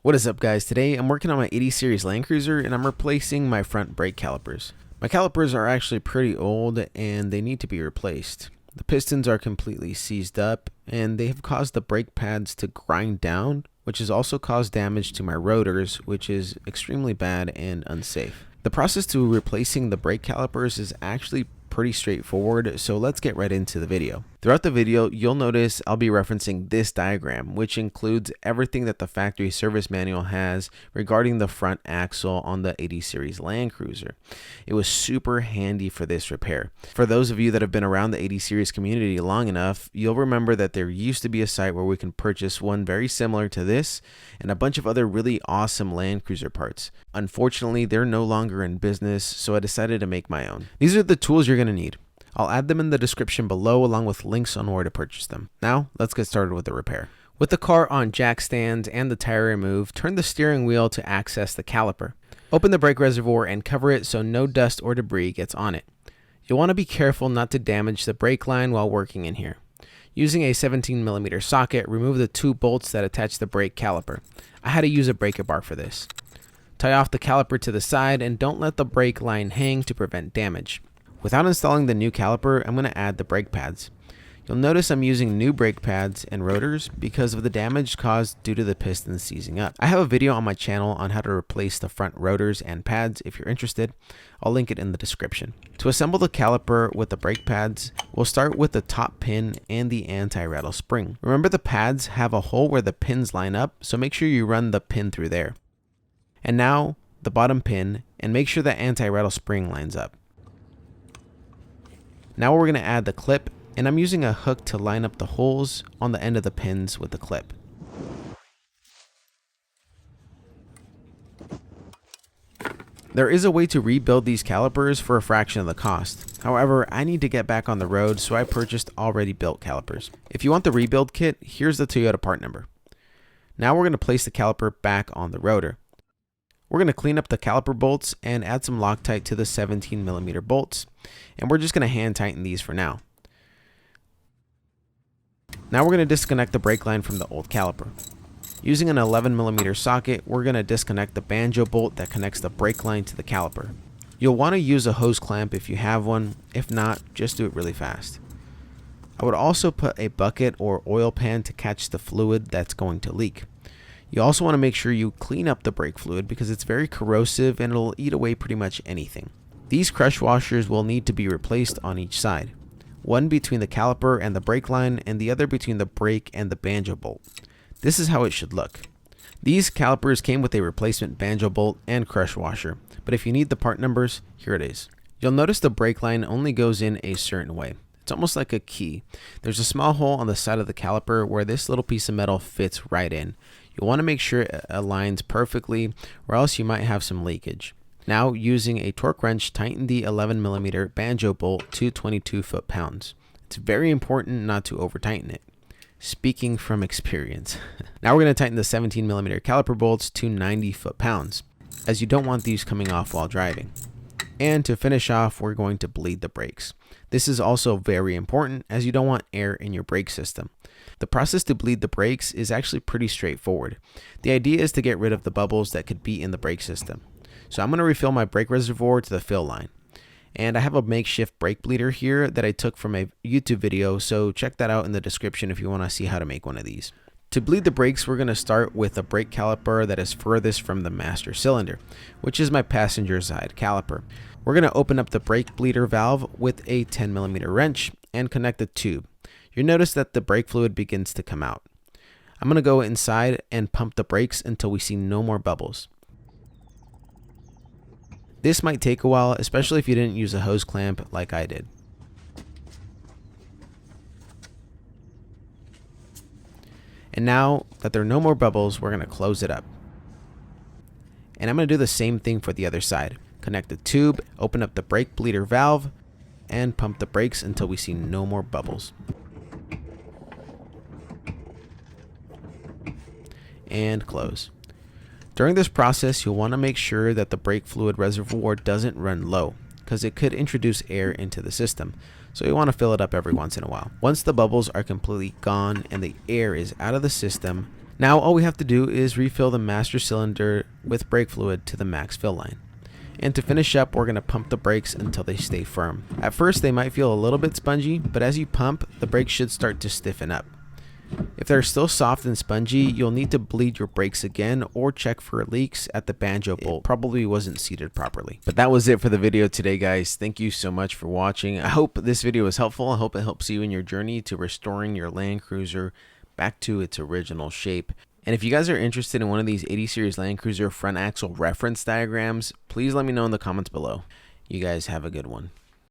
What is up, guys? Today I'm working on my 80 series Land Cruiser and I'm replacing my front brake calipers. My calipers are actually pretty old and they need to be replaced. The pistons are completely seized up and they have caused the brake pads to grind down, which has also caused damage to my rotors, which is extremely bad and unsafe. The process to replacing the brake calipers is actually pretty straightforward, so let's get right into the video. Throughout the video, you'll notice I'll be referencing this diagram, which includes everything that the factory service manual has regarding the front axle on the 80 series Land Cruiser. It was super handy for this repair. For those of you that have been around the 80 series community long enough, you'll remember that there used to be a site where we can purchase one very similar to this and a bunch of other really awesome Land Cruiser parts. Unfortunately, they're no longer in business, so I decided to make my own. These are the tools you're going to need. I'll add them in the description below along with links on where to purchase them. Now, let's get started with the repair. With the car on jack stands and the tire removed, turn the steering wheel to access the caliper. Open the brake reservoir and cover it so no dust or debris gets on it. You'll want to be careful not to damage the brake line while working in here. Using a 17mm socket, remove the two bolts that attach the brake caliper. I had to use a breaker bar for this. Tie off the caliper to the side and don't let the brake line hang to prevent damage. Without installing the new caliper, I'm going to add the brake pads. You'll notice I'm using new brake pads and rotors because of the damage caused due to the pistons seizing up. I have a video on my channel on how to replace the front rotors and pads if you're interested. I'll link it in the description. To assemble the caliper with the brake pads, we'll start with the top pin and the anti-rattle spring. Remember, the pads have a hole where the pins line up, so make sure you run the pin through there. And now the bottom pin, and make sure the anti-rattle spring lines up. Now we're going to add the clip, and I'm using a hook to line up the holes on the end of the pins with the clip. There is a way to rebuild these calipers for a fraction of the cost. However, I need to get back on the road, so I purchased already built calipers. If you want the rebuild kit, here's the Toyota part number. Now we're going to place the caliper back on the rotor. We're going to clean up the caliper bolts and add some Loctite to the 17mm bolts. And we're just going to hand tighten these for now. Now we're going to disconnect the brake line from the old caliper. Using an 11mm socket, we're going to disconnect the banjo bolt that connects the brake line to the caliper. You'll want to use a hose clamp if you have one. If not, just do it really fast. I would also put a bucket or oil pan to catch the fluid that's going to leak. You also want to make sure you clean up the brake fluid because it's very corrosive and it'll eat away pretty much anything. These crush washers will need to be replaced on each side. One between the caliper and the brake line and the other between the brake and the banjo bolt. This is how it should look. These calipers came with a replacement banjo bolt and crush washer, but if you need the part numbers, here it is. You'll notice the brake line only goes in a certain way. It's almost like a key. There's a small hole on the side of the caliper where this little piece of metal fits right in. You'll want to make sure it aligns perfectly or else you might have some leakage. Now, using a torque wrench, tighten the 11mm banjo bolt to 22 foot-pounds. It's very important not to over tighten it. Speaking from experience. Now we're going to tighten the 17mm caliper bolts to 90 foot-pounds, as you don't want these coming off while driving. And to finish off, we're going to bleed the brakes. This is also very important as you don't want air in your brake system. The process to bleed the brakes is actually pretty straightforward. The idea is to get rid of the bubbles that could be in the brake system. So I'm going to refill my brake reservoir to the fill line. And I have a makeshift brake bleeder here that I took from a YouTube video, so check that out in the description if you want to see how to make one of these. To bleed the brakes, we're going to start with a brake caliper that is furthest from the master cylinder, which is my passenger side caliper. We're going to open up the brake bleeder valve with a 10mm wrench and connect the tube. You'll notice that the brake fluid begins to come out. I'm going to go inside and pump the brakes until we see no more bubbles. This might take a while, especially if you didn't use a hose clamp like I did. And now that there are no more bubbles, we're going to close it up. And I'm going to do the same thing for the other side. Connect the tube, open up the brake bleeder valve, and pump the brakes until we see no more bubbles. And close. During this process, you'll want to make sure that the brake fluid reservoir doesn't run low, because it could introduce air into the system. So you want to fill it up every once in a while. Once the bubbles are completely gone and the air is out of the system, Now all we have to do is refill the master cylinder with brake fluid to the max fill line. And to finish up, we're going to pump the brakes until they stay firm. At first they might feel a little bit spongy, but as you pump, the brakes should start to stiffen up. If they're still soft and spongy, you'll need to bleed your brakes again or check for leaks at the banjo bolt. It probably wasn't seated properly. But that was it for the video today, guys. Thank you so much for watching. I hope this video was helpful. I hope it helps you in your journey to restoring your Land Cruiser back to its original shape. And if you guys are interested in one of these 80 series Land Cruiser front axle reference diagrams, please let me know in the comments below. You guys have a good one.